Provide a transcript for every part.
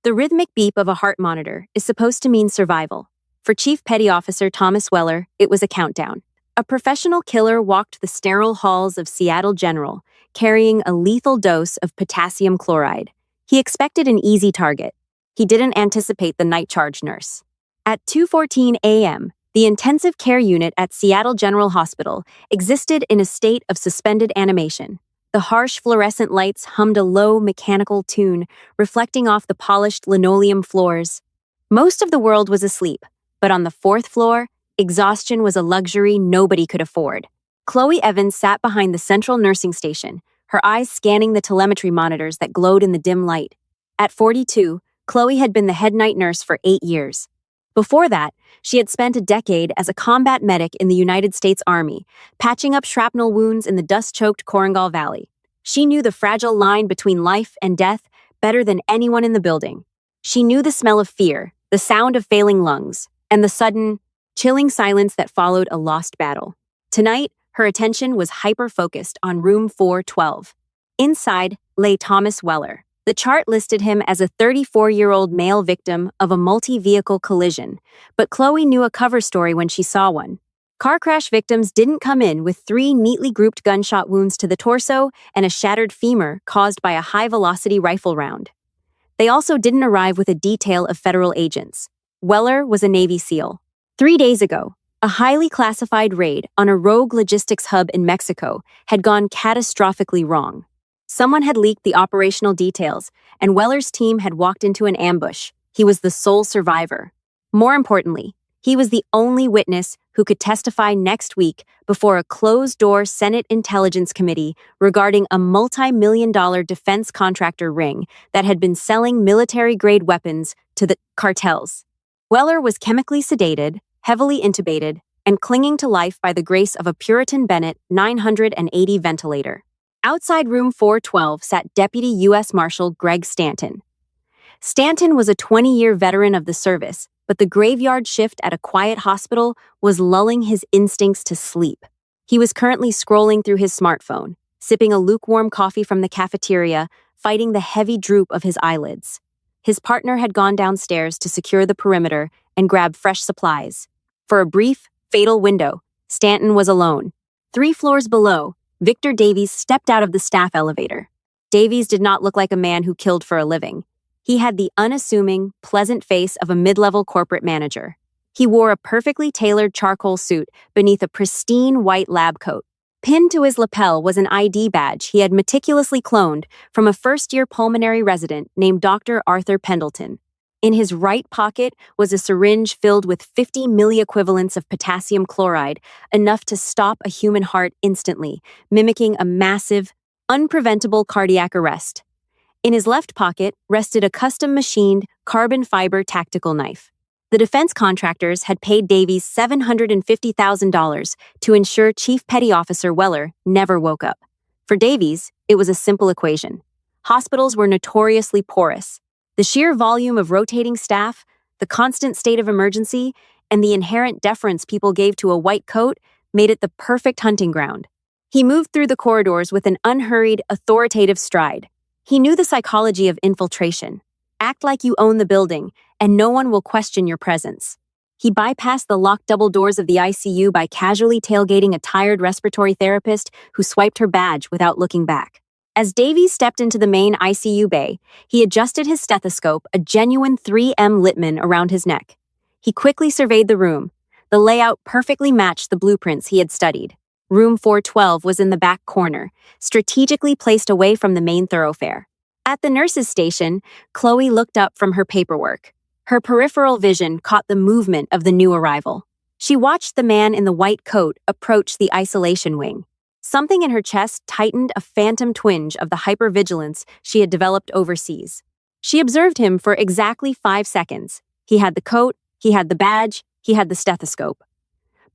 The rhythmic beep of a heart monitor is supposed to mean survival. For Chief Petty Officer Thomas Weller, it was a countdown. A professional killer walked the sterile halls of Seattle General, carrying a lethal dose of potassium chloride. He expected an easy target. He didn't anticipate the night charge nurse. At 2:14 a.m., the intensive care unit at Seattle General Hospital existed in a state of suspended animation. The harsh fluorescent lights hummed a low mechanical tune, reflecting off the polished linoleum floors. Most of the world was asleep, but on the fourth floor, exhaustion was a luxury nobody could afford. Chloe Evans sat behind the central nursing station, her eyes scanning the telemetry monitors that glowed in the dim light. At 42, Chloe had been the head night nurse for 8 years. Before that, she had spent a decade as a combat medic in the United States Army, patching up shrapnel wounds in the dust-choked Korengal Valley. She knew the fragile line between life and death better than anyone in the building. She knew the smell of fear, the sound of failing lungs, and the sudden, chilling silence that followed a lost battle. Tonight, her attention was hyper-focused on room 412. Inside lay Thomas Weller. The chart listed him as a 34-year-old male victim of a multi-vehicle collision, but Chloe knew a cover story when she saw one. Car crash victims didn't come in with 3 neatly grouped gunshot wounds to the torso and a shattered femur caused by a high-velocity rifle round. They also didn't arrive with a detail of federal agents. Weller was a Navy SEAL. 3 days ago, a highly classified raid on a rogue logistics hub in Mexico had gone catastrophically wrong. Someone had leaked the operational details, and Weller's team had walked into an ambush. He was the sole survivor. More importantly, he was the only witness who could testify next week before a closed-door Senate Intelligence Committee regarding a multi-million-dollar defense contractor ring that had been selling military-grade weapons to the cartels. Weller was chemically sedated, heavily intubated, and clinging to life by the grace of a Puritan Bennett 980 ventilator. Outside room 412 sat Deputy U.S. Marshal Greg Stanton. Stanton was a 20-year veteran of the service, but the graveyard shift at a quiet hospital was lulling his instincts to sleep. He was currently scrolling through his smartphone, sipping a lukewarm coffee from the cafeteria, fighting the heavy droop of his eyelids. His partner had gone downstairs to secure the perimeter and grab fresh supplies. For a brief, fatal window, Stanton was alone. 3 floors below, Victor Davies stepped out of the staff elevator. Davies did not look like a man who killed for a living. He had the unassuming, pleasant face of a mid-level corporate manager. He wore a perfectly tailored charcoal suit beneath a pristine white lab coat. Pinned to his lapel was an ID badge he had meticulously cloned from a first-year pulmonary resident named Dr. Arthur Pendleton. In his right pocket was a syringe filled with 50 milliequivalents of potassium chloride, enough to stop a human heart instantly, mimicking a massive, unpreventable cardiac arrest. In his left pocket rested a custom-machined carbon fiber tactical knife. The defense contractors had paid Davies $750,000 to ensure Chief Petty Officer Weller never woke up. For Davies, it was a simple equation. Hospitals were notoriously porous. The sheer volume of rotating staff, the constant state of emergency, and the inherent deference people gave to a white coat made it the perfect hunting ground. He moved through the corridors with an unhurried, authoritative stride. He knew the psychology of infiltration. Act like you own the building, and no one will question your presence. He bypassed the locked double doors of the ICU by casually tailgating a tired respiratory therapist who swiped her badge without looking back. As Davies stepped into the main ICU bay, he adjusted his stethoscope, a genuine 3M Littman, around his neck. He quickly surveyed the room. The layout perfectly matched the blueprints he had studied. Room 412 was in the back corner, strategically placed away from the main thoroughfare. At the nurse's station, Chloe looked up from her paperwork. Her peripheral vision caught the movement of the new arrival. She watched the man in the white coat approach the isolation wing. Something in her chest tightened, a phantom twinge of the hypervigilance she had developed overseas. She observed him for exactly 5 seconds. He had the coat, he had the badge, he had the stethoscope.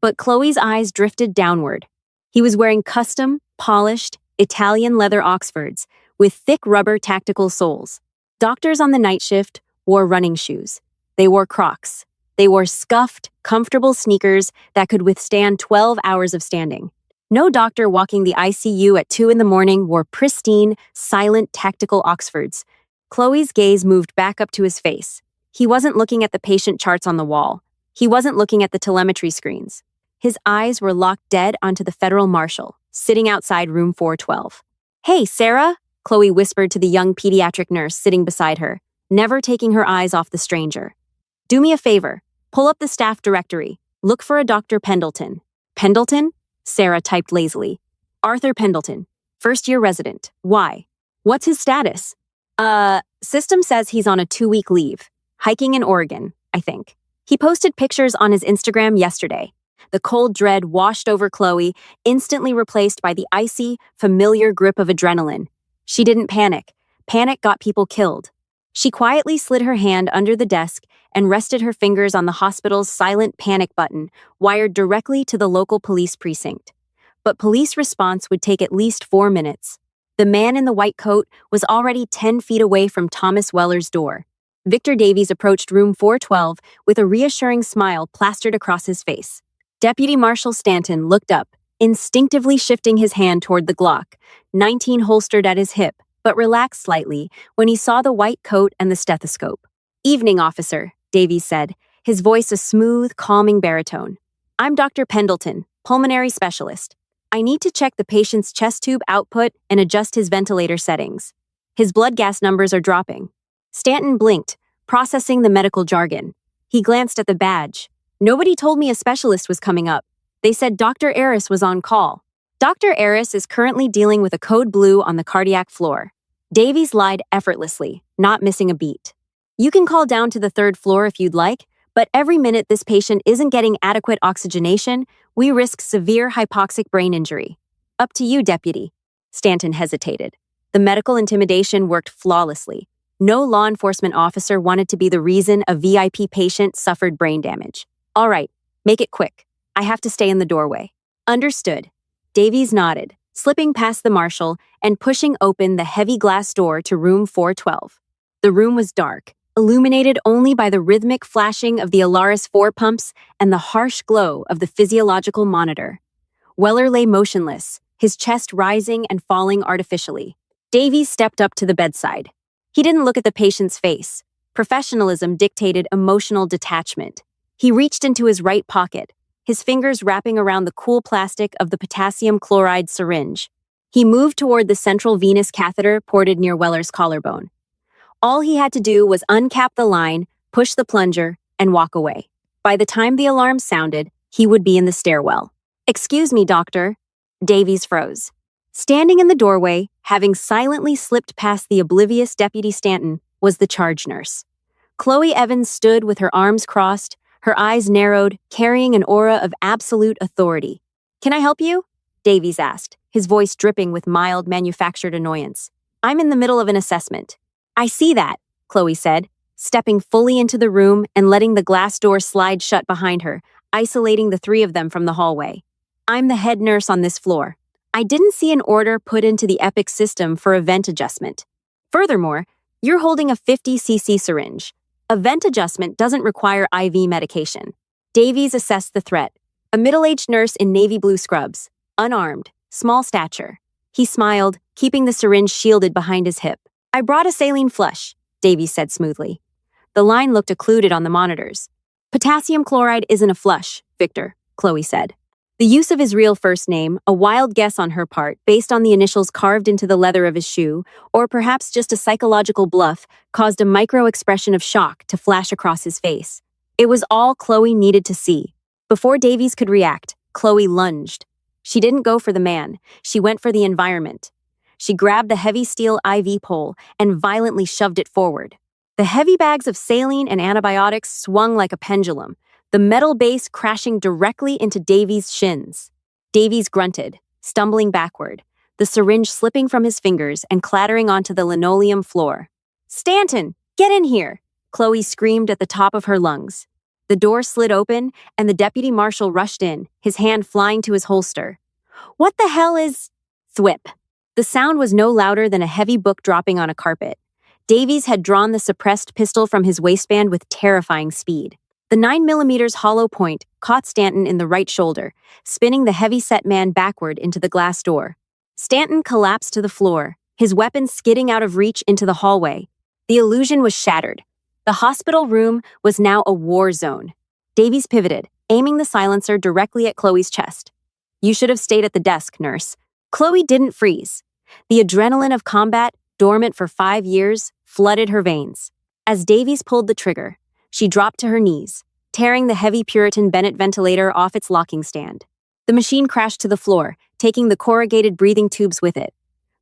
But Chloe's eyes drifted downward. He was wearing custom, polished, Italian leather Oxfords with thick rubber tactical soles. Doctors on the night shift wore running shoes. They wore Crocs. They wore scuffed, comfortable sneakers that could withstand 12 hours of standing. No doctor walking the ICU at 2 in the morning wore pristine, silent tactical Oxfords. Chloe's gaze moved back up to his face. He wasn't looking at the patient charts on the wall. He wasn't looking at the telemetry screens. His eyes were locked dead onto the federal marshal, sitting outside room 412. "Hey, Sarah," Chloe whispered to the young pediatric nurse sitting beside her, never taking her eyes off the stranger. "Do me a favor. Pull up the staff directory. Look for a Dr. Pendleton." "Pendleton?" Sarah typed lazily. "Arthur Pendleton. First-year resident. Why? What's his status?" System says he's on a 2-week leave. Hiking in Oregon, I think. He posted pictures on his Instagram yesterday. The cold dread washed over Chloe, instantly replaced by the icy, familiar grip of adrenaline. She didn't panic. Panic got people killed. She quietly slid her hand under the desk and rested her fingers on the hospital's silent panic button, wired directly to the local police precinct. But police response would take at least 4 minutes. The man in the white coat was already 10 feet away from Thomas Weller's door. Victor Davies approached room 412 with a reassuring smile plastered across his face. Deputy Marshal Stanton looked up, instinctively shifting his hand toward the Glock, 19 holstered at his hip, but relaxed slightly when he saw the white coat and the stethoscope. "Evening, officer," Davies said, his voice a smooth, calming baritone. "I'm Dr. Pendleton, pulmonary specialist. I need to check the patient's chest tube output and adjust his ventilator settings. His blood gas numbers are dropping." Stanton blinked, processing the medical jargon. He glanced at the badge. "Nobody told me a specialist was coming up. They said Dr. Aris was on call." "Dr. Aris is currently dealing with a code blue on the cardiac floor." Davies lied effortlessly, not missing a beat. "You can call down to the 3rd floor if you'd like, but every minute this patient isn't getting adequate oxygenation, we risk severe hypoxic brain injury." "Up to you, deputy." Stanton hesitated. The medical intimidation worked flawlessly. No law enforcement officer wanted to be the reason a VIP patient suffered brain damage. "All right, make it quick. I have to stay in the doorway." "Understood." Davies nodded, slipping past the marshal and pushing open the heavy glass door to room 412. The room was dark, illuminated only by the rhythmic flashing of the Alaris 4 pumps and the harsh glow of the physiological monitor. Weller lay motionless, his chest rising and falling artificially. Davies stepped up to the bedside. He didn't look at the patient's face. Professionalism dictated emotional detachment. He reached into his right pocket, his fingers wrapping around the cool plastic of the potassium chloride syringe. He moved toward the central venous catheter ported near Weller's collarbone. All he had to do was uncap the line, push the plunger, and walk away. By the time the alarm sounded, he would be in the stairwell. "Excuse me, doctor." Davies froze. Standing in the doorway, having silently slipped past the oblivious Deputy Stanton, was the charge nurse. Chloe Evans stood with her arms crossed, her eyes narrowed, carrying an aura of absolute authority. "Can I help you?" Davies asked, his voice dripping with mild manufactured annoyance. "I'm in the middle of an assessment." "I see that," Chloe said, stepping fully into the room and letting the glass door slide shut behind her, isolating the 3 of them from the hallway. "I'm the head nurse on this floor. I didn't see an order put into the Epic system for a vent adjustment. Furthermore, you're holding a 50cc syringe. A vent adjustment doesn't require IV medication." Davies assessed the threat. A middle-aged nurse in navy blue scrubs, unarmed, small stature. He smiled, keeping the syringe shielded behind his hip. "I brought a saline flush," Davies said smoothly. The line looked occluded on the monitors. "Potassium chloride isn't a flush, Victor," Chloe said. The use of his real first name, a wild guess on her part based on the initials carved into the leather of his shoe, or perhaps just a psychological bluff, caused a micro-expression of shock to flash across his face. It was all Chloe needed to see. Before Davies could react, Chloe lunged. She didn't go for the man, she went for the environment. She grabbed the heavy steel IV pole and violently shoved it forward. The heavy bags of saline and antibiotics swung like a pendulum, the metal base crashing directly into Davies' shins. Davies grunted, stumbling backward, the syringe slipping from his fingers and clattering onto the linoleum floor. "Stanton, get in here!" Chloe screamed at the top of her lungs. The door slid open, and the deputy marshal rushed in, his hand flying to his holster. "What the hell is—" Thwip. The sound was no louder than a heavy book dropping on a carpet. Davies had drawn the suppressed pistol from his waistband with terrifying speed. The 9mm hollow point caught Stanton in the right shoulder, spinning the heavy-set man backward into the glass door. Stanton collapsed to the floor, his weapon skidding out of reach into the hallway. The illusion was shattered. The hospital room was now a war zone. Davies pivoted, aiming the silencer directly at Chloe's chest. "You should have stayed at the desk, nurse." Chloe didn't freeze. The adrenaline of combat, dormant for 5 years, flooded her veins. As Davies pulled the trigger, she dropped to her knees, tearing the heavy Puritan Bennett ventilator off its locking stand. The machine crashed to the floor, taking the corrugated breathing tubes with it.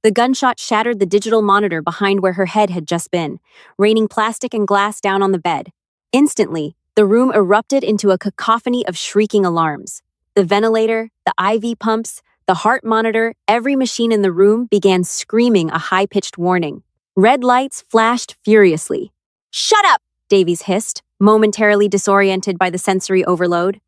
The gunshot shattered the digital monitor behind where her head had just been, raining plastic and glass down on the bed. Instantly, the room erupted into a cacophony of shrieking alarms. The ventilator, the IV pumps, the heart monitor, every machine in the room began screaming a high-pitched warning. Red lights flashed furiously. "Shut up!" Davies hissed, momentarily disoriented by the sensory overload.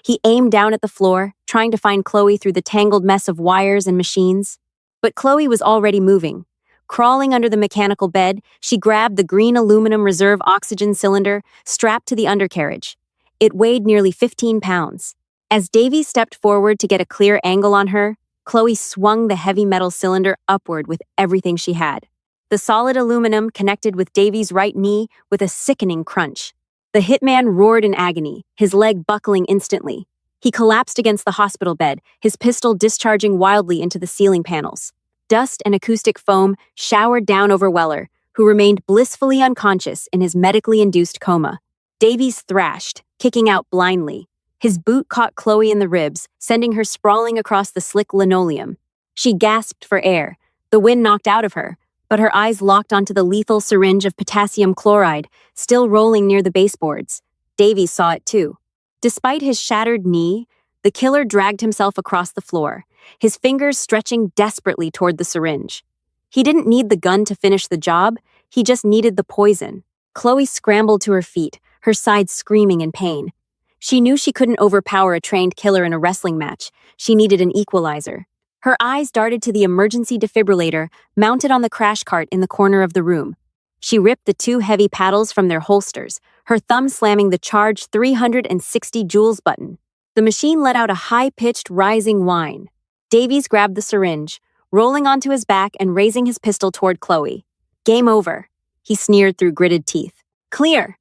He aimed down at the floor, trying to find Chloe through the tangled mess of wires and machines. But Chloe was already moving. Crawling under the mechanical bed, she grabbed the green aluminum reserve oxygen cylinder strapped to the undercarriage. It weighed nearly 15 pounds. As Davies stepped forward to get a clear angle on her, Chloe swung the heavy metal cylinder upward with everything she had. The solid aluminum connected with Davies' right knee with a sickening crunch. The hitman roared in agony, his leg buckling instantly. He collapsed against the hospital bed, his pistol discharging wildly into the ceiling panels. Dust and acoustic foam showered down over Weller, who remained blissfully unconscious in his medically induced coma. Davies thrashed, kicking out blindly. His boot caught Chloe in the ribs, sending her sprawling across the slick linoleum. She gasped for air, the wind knocked out of her, but her eyes locked onto the lethal syringe of potassium chloride, still rolling near the baseboards. Davies saw it too. Despite his shattered knee, the killer dragged himself across the floor, his fingers stretching desperately toward the syringe. He didn't need the gun to finish the job, he just needed the poison. Chloe scrambled to her feet, her sides screaming in pain. She knew she couldn't overpower a trained killer in a wrestling match. She needed an equalizer. Her eyes darted to the emergency defibrillator mounted on the crash cart in the corner of the room. She ripped the two heavy paddles from their holsters, her thumb slamming the charged 360 joules button. The machine let out a high-pitched, rising whine. Davies grabbed the syringe, rolling onto his back and raising his pistol toward Chloe. "Game over," he sneered through gritted teeth. "Clear,"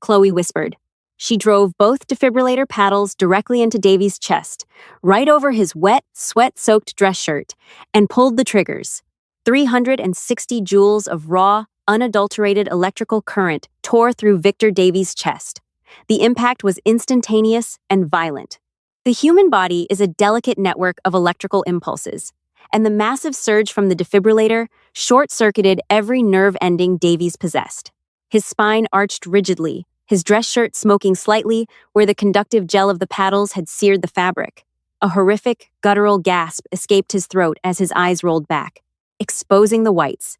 Chloe whispered. She drove both defibrillator paddles directly into Davies' chest, right over his wet, sweat-soaked dress shirt, and pulled the triggers. 360 joules of raw, unadulterated electrical current tore through Victor Davies' chest. The impact was instantaneous and violent. The human body is a delicate network of electrical impulses, and the massive surge from the defibrillator short-circuited every nerve ending Davies possessed. His spine arched rigidly, his dress shirt smoking slightly where the conductive gel of the paddles had seared the fabric. A horrific, guttural gasp escaped his throat as his eyes rolled back, exposing the whites.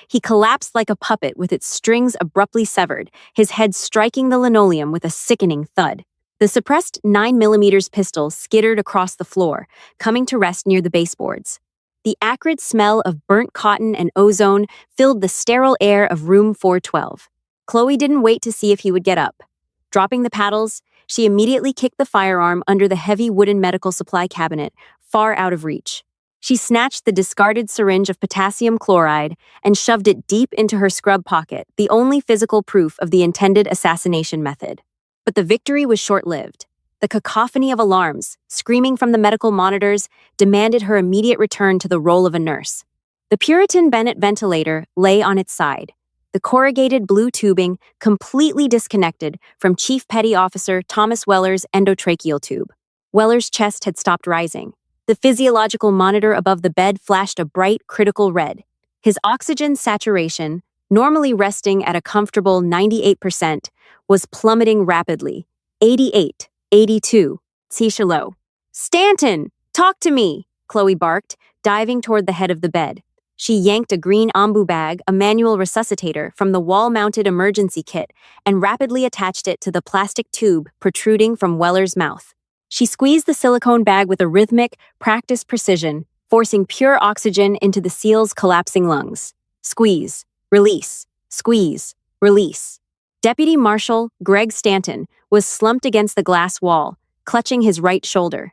He collapsed like a puppet with its strings abruptly severed, his head striking the linoleum with a sickening thud. The suppressed 9mm pistol skittered across the floor, coming to rest near the baseboards. The acrid smell of burnt cotton and ozone filled the sterile air of room 412. Chloe didn't wait to see if he would get up. Dropping the paddles, she immediately kicked the firearm under the heavy wooden medical supply cabinet, far out of reach. She snatched the discarded syringe of potassium chloride and shoved it deep into her scrub pocket, the only physical proof of the intended assassination method. But the victory was short-lived. The cacophony of alarms, screaming from the medical monitors, demanded her immediate return to the role of a nurse. The Puritan Bennett ventilator lay on its side, the corrugated blue tubing completely disconnected from Chief Petty Officer Thomas Weller's endotracheal tube. Weller's chest had stopped rising. The physiological monitor above the bed flashed a bright, critical red. His oxygen saturation, normally resting at a comfortable 98%, was plummeting rapidly. 88, 82, Tisha low. "Stanton, talk to me," Chloe barked, diving toward the head of the bed. She yanked a green ambu bag, a manual resuscitator, from the wall-mounted emergency kit and rapidly attached it to the plastic tube protruding from Weller's mouth. She squeezed the silicone bag with a rhythmic, practiced precision, forcing pure oxygen into the seal's collapsing lungs. Squeeze, release, squeeze, release. Deputy Marshal Greg Stanton was slumped against the glass wall, clutching his right shoulder.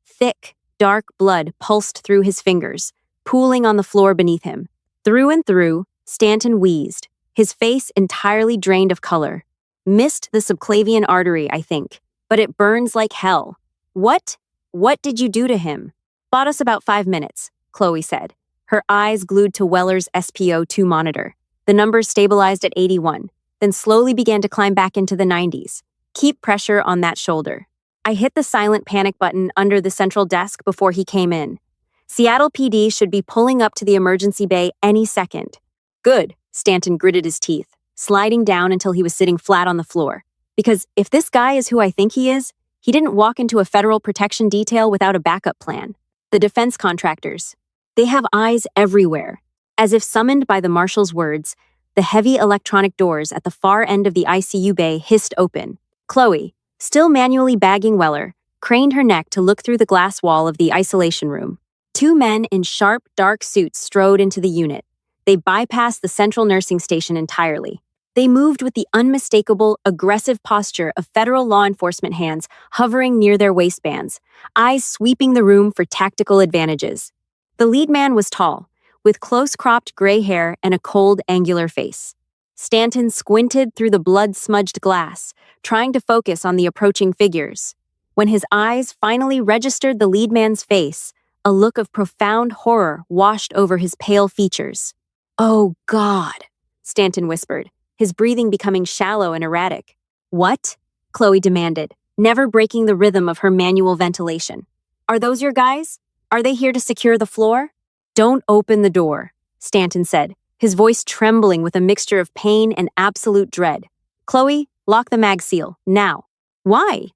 Thick, dark blood pulsed through his fingers, pooling on the floor beneath him. Through and through, Stanton wheezed, his face entirely drained of color. Missed the subclavian artery, I think, but it burns like hell. What? What did you do to him? Bought us about 5 minutes, Chloe said, her eyes glued to Weller's SpO2 monitor. The numbers stabilized at 81, then slowly began to climb back into the 90s. Keep pressure on that shoulder. I hit the silent panic button under the central desk before he came in. Seattle PD should be pulling up to the emergency bay any second. Good, Stanton gritted his teeth, sliding down until he was sitting flat on the floor. Because if this guy is who I think he is, he didn't walk into a federal protection detail without a backup plan. The defense contractors. They have eyes everywhere. As if summoned by the marshal's words, the heavy electronic doors at the far end of the ICU bay hissed open. Chloe, still manually bagging Weller, craned her neck to look through the glass wall of the isolation room. 2 men in sharp, dark suits strode into the unit. They bypassed the central nursing station entirely. They moved with the unmistakable, aggressive posture of federal law enforcement hands hovering near their waistbands, eyes sweeping the room for tactical advantages. The lead man was tall, with close-cropped gray hair and a cold, angular face. Stanton squinted through the blood-smudged glass, trying to focus on the approaching figures. When his eyes finally registered the lead man's face, a look of profound horror washed over his pale features. "Oh, God," Stanton whispered, his breathing becoming shallow and erratic. "What?" Chloe demanded, never breaking the rhythm of her manual ventilation. "Are those your guys? Are they here to secure the floor?" "Don't open the door," Stanton said, his voice trembling with a mixture of pain and absolute dread. "Chloe, lock the mag seal, now." "Why?"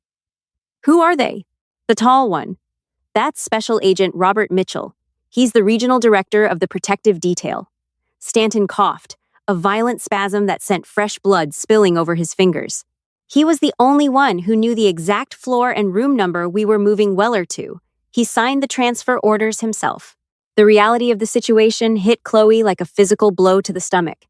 "Who are they?" "The tall one. That's Special Agent Robert Mitchell. He's the regional director of the protective detail." Stanton coughed, a violent spasm that sent fresh blood spilling over his fingers. He was the only one who knew the exact floor and room number we were moving Weller to. He signed the transfer orders himself. The reality of the situation hit Chloe like a physical blow to the stomach.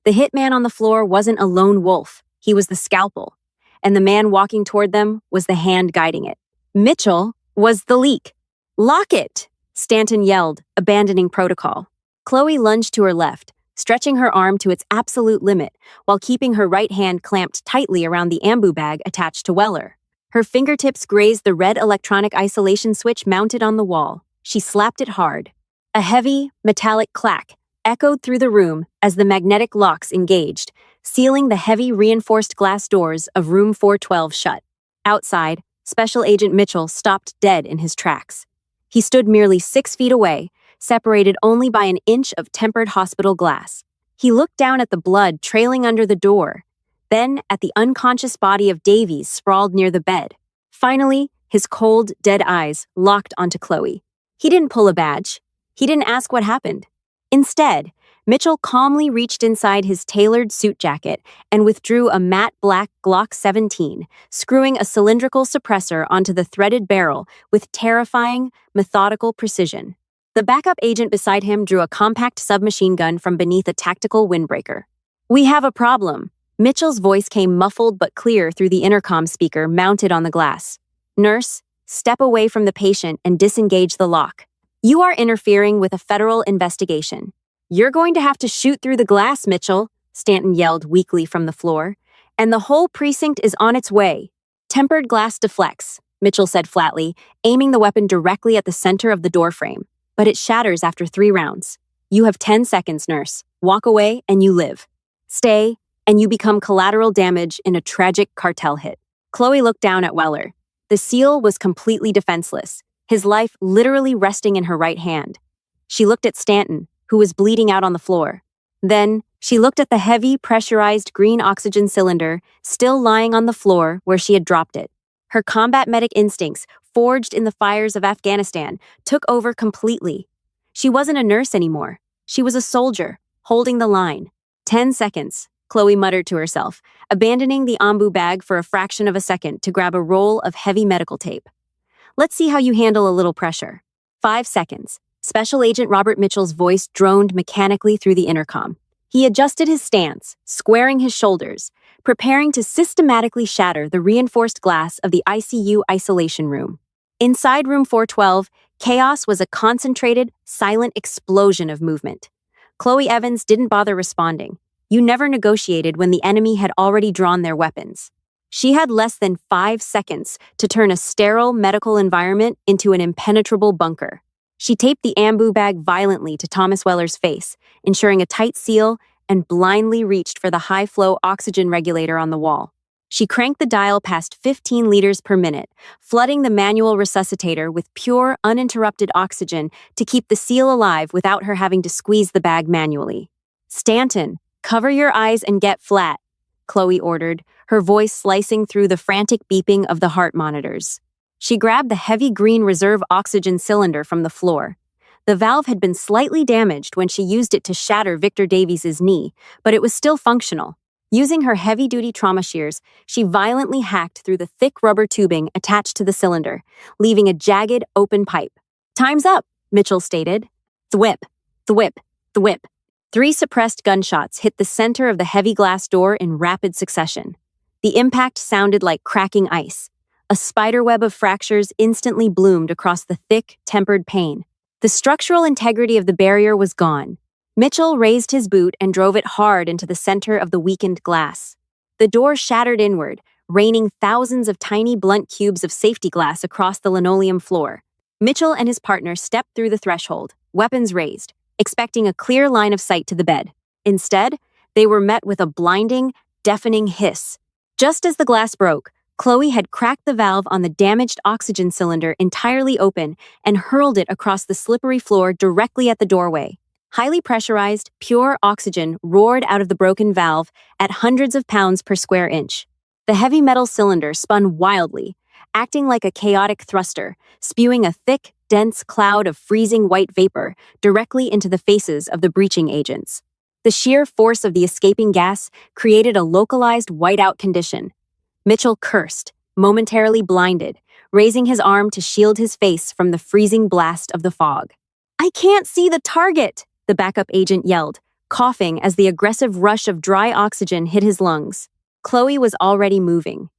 The hitman on the floor wasn't a lone wolf. He was the scalpel. And the man walking toward them was the hand guiding it. Mitchell was the leak. "Lock it!" Stanton yelled, abandoning protocol. Chloe lunged to her left, stretching her arm to its absolute limit while keeping her right hand clamped tightly around the ambu bag attached to Weller. Her fingertips grazed the red electronic isolation switch mounted on the wall. She slapped it hard. A heavy, metallic clack echoed through the room as the magnetic locks engaged, sealing the heavy reinforced glass doors of room 412 shut. Outside, Special Agent Mitchell stopped dead in his tracks. He stood merely 6 feet away, separated only by an inch of tempered hospital glass. He looked down at the blood trailing under the door, then at the unconscious body of Davies sprawled near the bed. Finally, his cold, dead eyes locked onto Chloe. He didn't pull a badge. He didn't ask what happened. Instead, Mitchell calmly reached inside his tailored suit jacket and withdrew a matte black Glock 17, screwing a cylindrical suppressor onto the threaded barrel with terrifying, methodical precision. The backup agent beside him drew a compact submachine gun from beneath a tactical windbreaker. "We have a problem." Mitchell's voice came muffled but clear through the intercom speaker mounted on the glass. "Nurse, step away from the patient and disengage the lock. You are interfering with a federal investigation." "You're going to have to shoot through the glass, Mitchell," Stanton yelled weakly from the floor. "And the whole precinct is on its way." "Tempered glass deflects," Mitchell said flatly, aiming the weapon directly at the center of the doorframe. "But it shatters after 3 rounds. You have 10 seconds, nurse. Walk away and you live. Stay, and you become collateral damage in a tragic cartel hit." Chloe looked down at Weller. The SEAL was completely defenseless, his life literally resting in her right hand. She looked at Stanton, who was bleeding out on the floor. Then, she looked at the heavy, pressurized green oxygen cylinder still lying on the floor where she had dropped it. Her combat medic instincts, forged in the fires of Afghanistan, took over completely. She wasn't a nurse anymore. She was a soldier, holding the line. 10 seconds, Chloe muttered to herself, abandoning the ambu bag for a fraction of a second to grab a roll of heavy medical tape. "Let's see how you handle a little pressure." 5 seconds. Special Agent Robert Mitchell's voice droned mechanically through the intercom. He adjusted his stance, squaring his shoulders, preparing to systematically shatter the reinforced glass of the ICU isolation room. Inside room 412, chaos was a concentrated, silent explosion of movement. Chloe Evans didn't bother responding. You never negotiated when the enemy had already drawn their weapons. She had less than 5 seconds to turn a sterile medical environment into an impenetrable bunker. She taped the ambu bag violently to Thomas Weller's face, ensuring a tight seal, and blindly reached for the high-flow oxygen regulator on the wall. She cranked the dial past 15 liters per minute, flooding the manual resuscitator with pure, uninterrupted oxygen to keep the seal alive without her having to squeeze the bag manually. "Stanton, cover your eyes and get flat," Chloe ordered, her voice slicing through the frantic beeping of the heart monitors. She grabbed the heavy green reserve oxygen cylinder from the floor. The valve had been slightly damaged when she used it to shatter Victor Davies's knee, but it was still functional. Using her heavy-duty trauma shears, she violently hacked through the thick rubber tubing attached to the cylinder, leaving a jagged, open pipe. "Time's up," Mitchell stated. Thwip, thwip, thwip. 3 suppressed gunshots hit the center of the heavy glass door in rapid succession. The impact sounded like cracking ice. A spiderweb of fractures instantly bloomed across the thick, tempered pane. The structural integrity of the barrier was gone. Mitchell raised his boot and drove it hard into the center of the weakened glass. The door shattered inward, raining thousands of tiny blunt cubes of safety glass across the linoleum floor. Mitchell and his partner stepped through the threshold, weapons raised, expecting a clear line of sight to the bed. Instead, they were met with a blinding, deafening hiss. Just as the glass broke, Chloe had cracked the valve on the damaged oxygen cylinder entirely open and hurled it across the slippery floor directly at the doorway. Highly pressurized, pure oxygen roared out of the broken valve at hundreds of pounds per square inch. The heavy metal cylinder spun wildly, acting like a chaotic thruster, spewing a thick, dense cloud of freezing white vapor directly into the faces of the breaching agents. The sheer force of the escaping gas created a localized whiteout condition. Mitchell cursed, momentarily blinded, raising his arm to shield his face from the freezing blast of the fog. "I can't see the target," the backup agent yelled, coughing as the aggressive rush of dry oxygen hit his lungs. Chloe was already moving.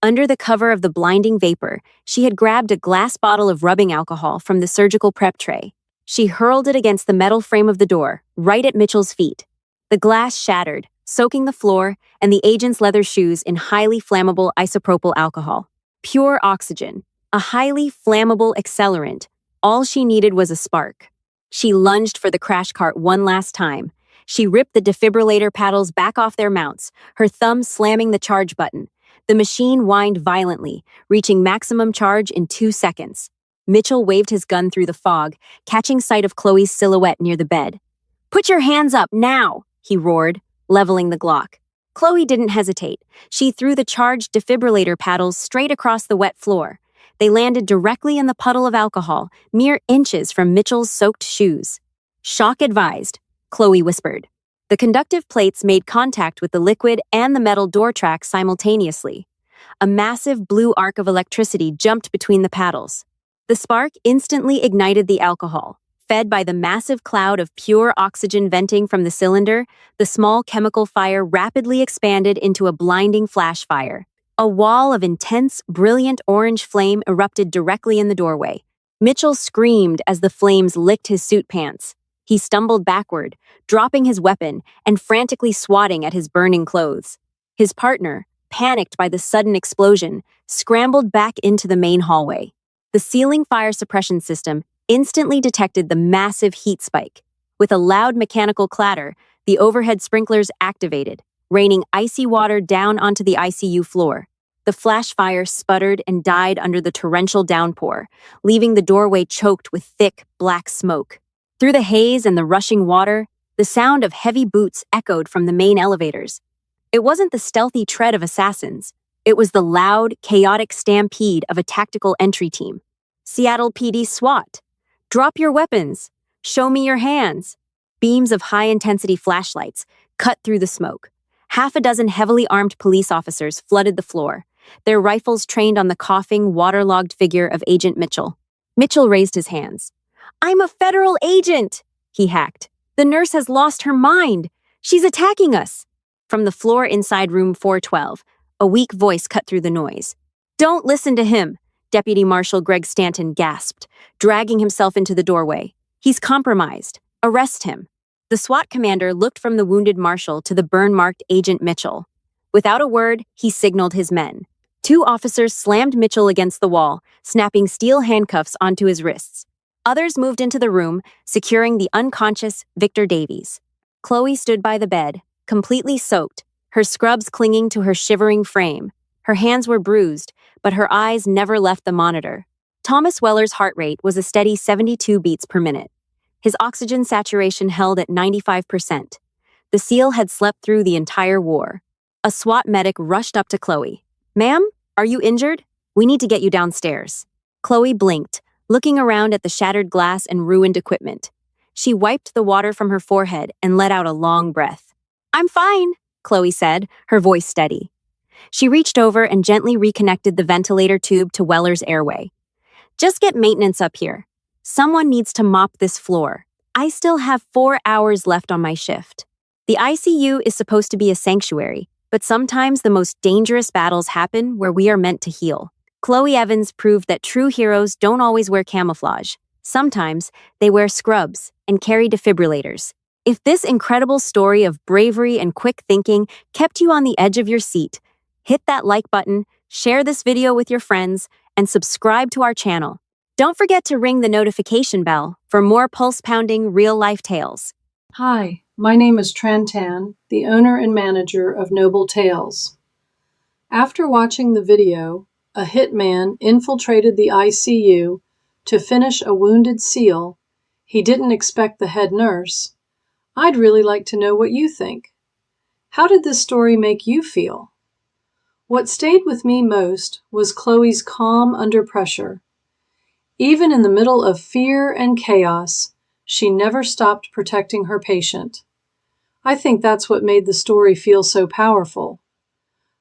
Under the cover of the blinding vapor, she had grabbed a glass bottle of rubbing alcohol from the surgical prep tray. She hurled it against the metal frame of the door, right at Mitchell's feet. The glass shattered, soaking the floor and the agent's leather shoes in highly flammable isopropyl alcohol. Pure oxygen, a highly flammable accelerant. All she needed was a spark. She lunged for the crash cart one last time. She ripped the defibrillator paddles back off their mounts, her thumb slamming the charge button. The machine whined violently, reaching maximum charge in 2 seconds. Mitchell waved his gun through the fog, catching sight of Chloe's silhouette near the bed. "Put your hands up, now!" he roared, leveling the Glock. Chloe didn't hesitate. She threw the charged defibrillator paddles straight across the wet floor. They landed directly in the puddle of alcohol, mere inches from Mitchell's soaked shoes. "Shock advised," Chloe whispered. The conductive plates made contact with the liquid and the metal door track simultaneously. A massive blue arc of electricity jumped between the paddles. The spark instantly ignited the alcohol. Fed by the massive cloud of pure oxygen venting from the cylinder, the small chemical fire rapidly expanded into a blinding flash fire. A wall of intense, brilliant orange flame erupted directly in the doorway. Mitchell screamed as the flames licked his suit pants. He stumbled backward, dropping his weapon and frantically swatting at his burning clothes. His partner, panicked by the sudden explosion, scrambled back into the main hallway. The ceiling fire suppression system instantly detected the massive heat spike. With a loud mechanical clatter, the overhead sprinklers activated, raining icy water down onto the ICU floor. The flash fire sputtered and died under the torrential downpour, leaving the doorway choked with thick, black smoke. Through the haze and the rushing water, the sound of heavy boots echoed from the main elevators. It wasn't the stealthy tread of assassins. It was the loud, chaotic stampede of a tactical entry team. Seattle PD SWAT. "Drop your weapons. Show me your hands." Beams of high-intensity flashlights cut through the smoke. Half a dozen heavily armed police officers flooded the floor, their rifles trained on the coughing, waterlogged figure of Agent Mitchell. Mitchell raised his hands. "I'm a federal agent!" he hacked. "The nurse has lost her mind. She's attacking us." From the floor inside room 412, a weak voice cut through the noise. "Don't listen to him," Deputy Marshal Greg Stanton gasped, dragging himself into the doorway. "He's compromised. Arrest him." The SWAT commander looked from the wounded marshal to the burn-marked Agent Mitchell. Without a word, he signaled his men. Two officers slammed Mitchell against the wall, snapping steel handcuffs onto his wrists. Others moved into the room, securing the unconscious Victor Davies. Chloe stood by the bed, completely soaked, her scrubs clinging to her shivering frame. Her hands were bruised, but her eyes never left the monitor. Thomas Weller's heart rate was a steady 72 beats per minute. His oxygen saturation held at 95%. The SEAL had slept through the entire war. A SWAT medic rushed up to Chloe. "Ma'am, are you injured? We need to get you downstairs." Chloe blinked, looking around at the shattered glass and ruined equipment. She wiped the water from her forehead and let out a long breath. "I'm fine," Chloe said, her voice steady. She reached over and gently reconnected the ventilator tube to Weller's airway. "Just get maintenance up here. Someone needs to mop this floor. I still have 4 hours left on my shift." The ICU is supposed to be a sanctuary, but sometimes the most dangerous battles happen where we are meant to heal. Chloe Evans proved that true heroes don't always wear camouflage. Sometimes they wear scrubs and carry defibrillators. If this incredible story of bravery and quick thinking kept you on the edge of your seat, hit that like button, share this video with your friends, and subscribe to our channel. Don't forget to ring the notification bell for more pulse-pounding real-life tales. Hi, my name is Tran Tan, the owner and manager of Noble Tales. After watching the video, a hitman infiltrated the ICU to finish a wounded SEAL. He didn't expect the head nurse. I'd really like to know what you think. How did this story make you feel? What stayed with me most was Chloe's calm under pressure. Even in the middle of fear and chaos, she never stopped protecting her patient. I think that's what made the story feel so powerful.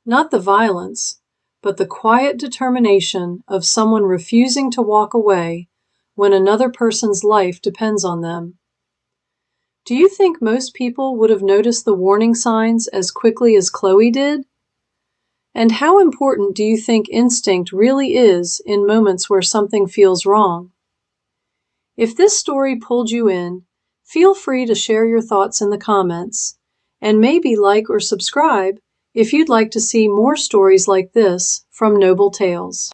Not the violence, but the quiet determination of someone refusing to walk away when another person's life depends on them. Do you think most people would have noticed the warning signs as quickly as Chloe did? And how important do you think instinct really is in moments where something feels wrong? If this story pulled you in, feel free to share your thoughts in the comments, and maybe like or subscribe if you'd like to see more stories like this from Noble Tales.